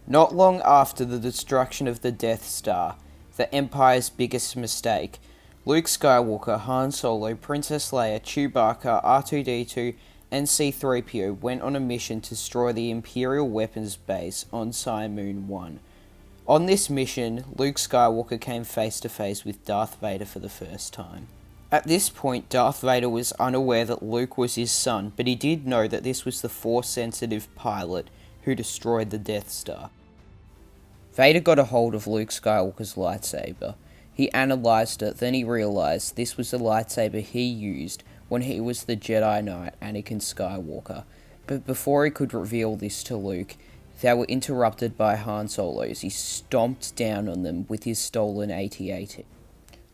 Not long after the destruction of the Death Star, the Empire's biggest mistake, Luke Skywalker, Han Solo, Princess Leia, Chewbacca, R2-D2, and C-3PO went on a mission to destroy the Imperial weapons base on Moon 1. On this mission, Luke Skywalker came face to face with Darth Vader for the first time. At this point, Darth Vader was unaware that Luke was his son, but he did know that this was the Force-sensitive pilot who destroyed the Death Star. Vader got a hold of Luke Skywalker's lightsaber. He analysed it, then he realised this was the lightsaber he used when he was the Jedi Knight Anakin Skywalker. But before he could reveal this to Luke, they were interrupted by Han Solo as he stomped down on them with his stolen AT-AT.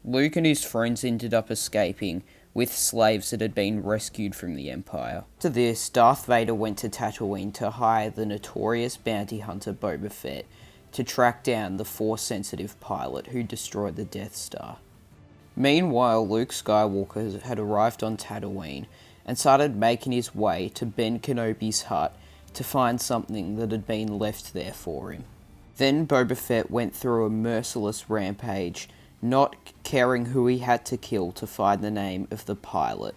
Luke and his friends ended up escaping with slaves that had been rescued from the Empire. After this, Darth Vader went to Tatooine to hire the notorious bounty hunter Boba Fett to track down the Force-sensitive pilot who destroyed the Death Star. Meanwhile, Luke Skywalker had arrived on Tatooine and started making his way to Ben Kenobi's hut to find something that had been left there for him. Then Boba Fett went through a merciless rampage, not caring who he had to kill to find the name of the pilot.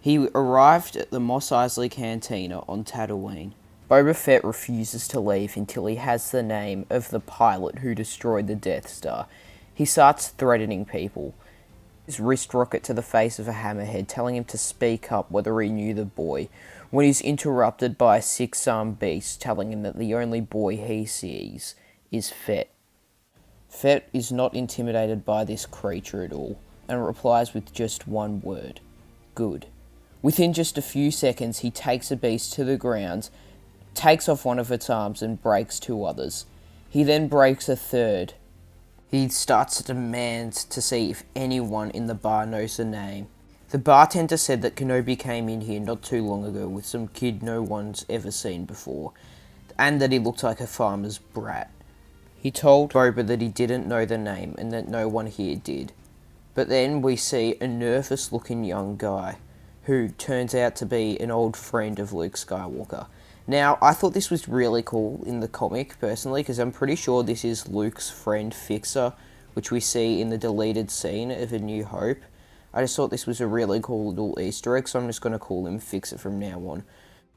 He arrived at the Mos Eisley Cantina on Tatooine. Boba Fett refuses to leave until he has the name of the pilot who destroyed the Death Star. He starts threatening people. His wrist rocket to the face of a hammerhead, telling him to speak up whether he knew the boy, when he's interrupted by a six-armed beast telling him that the only boy he sees is Fett. Fett is not intimidated by this creature at all, and replies with just one word: good. Within just a few seconds, he takes a beast to the ground, takes off one of its arms and breaks two others. He then breaks a third. He starts to demand to see if anyone in the bar knows the name. The bartender said that Kenobi came in here not too long ago with some kid no one's ever seen before, and that he looked like a farmer's brat. He told Boba that he didn't know the name and that no one here did. But then we see a nervous-looking young guy who turns out to be an old friend of Luke Skywalker. Now, I thought this was really cool in the comic, personally, because I'm pretty sure this is Luke's friend Fixer, which we see in the deleted scene of A New Hope. I just thought this was a really cool little Easter egg, so I'm just going to call him Fixer from now on.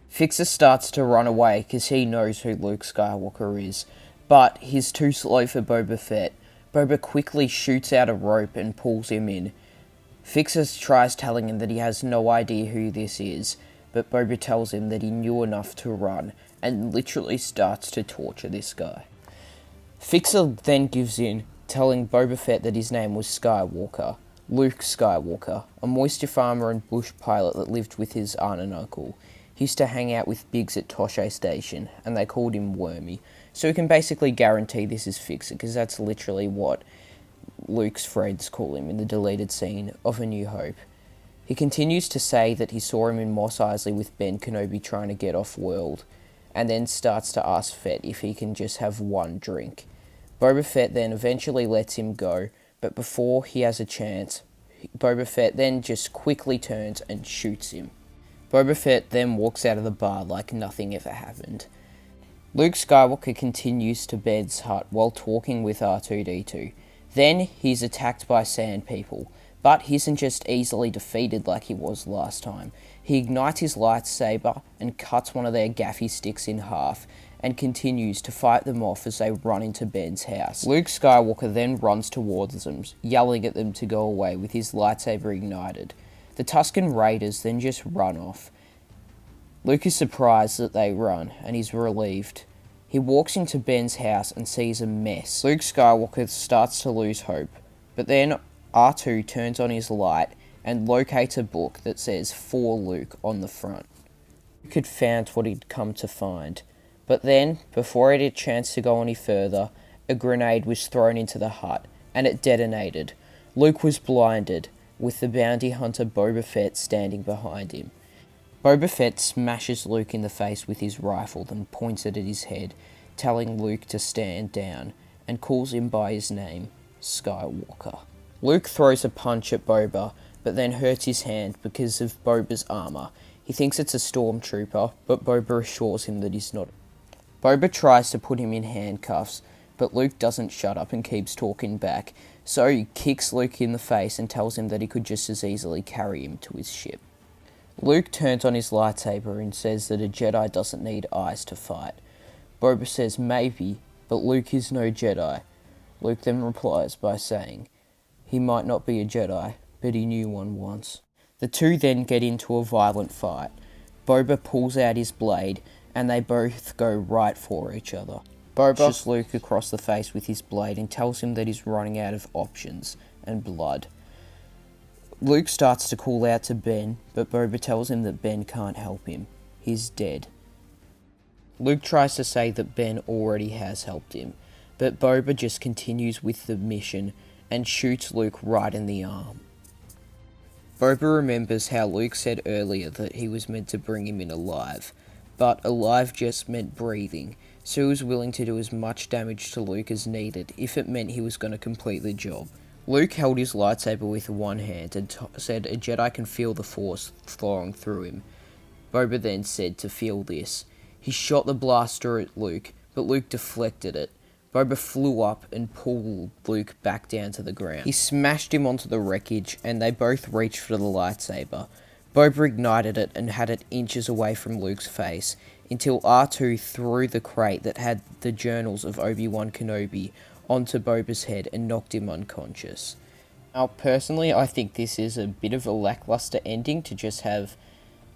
Fixer starts to run away because he knows who Luke Skywalker is, but he's too slow for Boba Fett. Boba quickly shoots out a rope and pulls him in. Fixer tries telling him that he has no idea who this is, but Boba tells him that he knew enough to run, and literally starts to torture this guy. Fixer then gives in, telling Boba Fett that his name was Skywalker, Luke Skywalker, a moisture farmer and bush pilot that lived with his aunt and uncle. He used to hang out with Biggs at Tosche Station, and they called him Wormy. So we can basically guarantee this is Fixer, because that's literally what Luke's friends call him in the deleted scene of A New Hope. He continues to say that he saw him in Mos Eisley with Ben Kenobi trying to get off-world, and then starts to ask Fett if he can just have one drink. Boba Fett then eventually lets him go, but before he has a chance, Boba Fett then just quickly turns and shoots him. Boba Fett then walks out of the bar like nothing ever happened. Luke Skywalker continues to Ben's hut while talking with R2-D2. Then he's attacked by Sand People, but he isn't just easily defeated like he was last time. He ignites his lightsaber and cuts one of their gaffy sticks in half, and continues to fight them off as they run into Ben's house. Luke Skywalker then runs towards them, yelling at them to go away with his lightsaber ignited. The Tusken Raiders then just run off. Luke is surprised that they run, and he's relieved. He walks into Ben's house and sees a mess. Luke Skywalker starts to lose hope, but then R2 turns on his light and locates a book that says "For Luke" on the front. Luke had found what he'd come to find, but then, before it had a chance to go any further, a grenade was thrown into the hut, and it detonated. Luke was blinded, with the bounty hunter Boba Fett standing behind him. Boba Fett smashes Luke in the face with his rifle, then points it at his head, telling Luke to stand down, and calls him by his name, Skywalker. Luke throws a punch at Boba, but then hurts his hand because of Boba's armour. He thinks it's a stormtrooper, but Boba assures him that he's not. Boba tries to put him in handcuffs, but Luke doesn't shut up and keeps talking back, so he kicks Luke in the face and tells him that he could just as easily carry him to his ship. Luke turns on his lightsaber and says that a Jedi doesn't need eyes to fight. Boba says maybe, but Luke is no Jedi. Luke then replies by saying, he might not be a Jedi, but he knew one once. The two then get into a violent fight. Boba pulls out his blade, and they both go right for each other. Boba pushes Luke across the face with his blade and tells him that he's running out of options and blood. Luke starts to call out to Ben, but Boba tells him that Ben can't help him. He's dead. Luke tries to say that Ben already has helped him, but Boba just continues with the mission and shoots Luke right in the arm. Boba remembers how Luke said earlier that he was meant to bring him in alive, but alive just meant breathing, so he was willing to do as much damage to Luke as needed if it meant he was going to complete the job. Luke held his lightsaber with one hand and said a Jedi can feel the Force flowing through him. Boba then said to feel this. He shot the blaster at Luke, but Luke deflected it. Boba flew up and pulled Luke back down to the ground. He smashed him onto the wreckage, and they both reached for the lightsaber. Boba ignited it and had it inches away from Luke's face, until R2 threw the crate that had the journals of Obi-Wan Kenobi onto Boba's head and knocked him unconscious. Now, personally, I think this is a bit of a lackluster ending to just have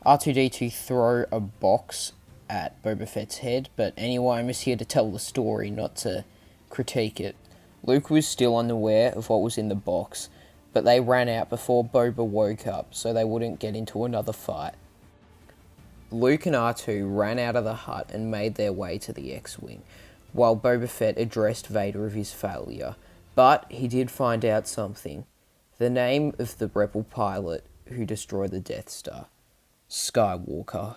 R2-D2 throw a box at Boba Fett's head, but anyway, I'm just here to tell the story, not to critique it. Luke was still unaware of what was in the box, but they ran out before Boba woke up, so they wouldn't get into another fight. Luke and R2 ran out of the hut and made their way to the X-Wing, while Boba Fett addressed Vader of his failure. But he did find out something. The name of the rebel pilot who destroyed the Death Star. Skywalker.